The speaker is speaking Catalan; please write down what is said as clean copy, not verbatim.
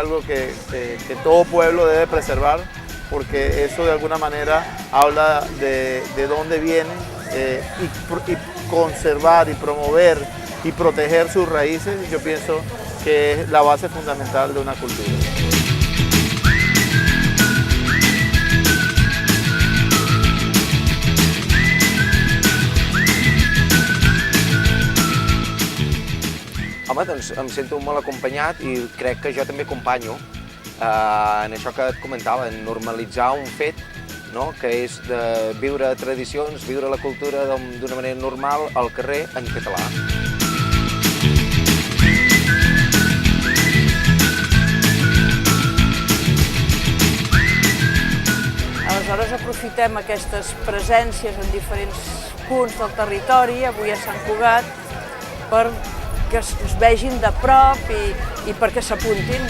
algo que todo pueblo debe preservar, porque eso de alguna manera habla de dónde viene, y conservar y promover y proteger sus raíces, yo pienso que es la base fundamental de una cultura. Home, doncs em sento molt acompanyat i crec que jo també acompanyo en això que et comentava, en normalitzar un fet, no? Que és de viure tradicions, viure la cultura d'una manera normal al carrer en català. Aleshores aprofitem aquestes presències en diferents punts del territori, avui a Sant Cugat, per que es vegin de prop i perquè s'apuntin.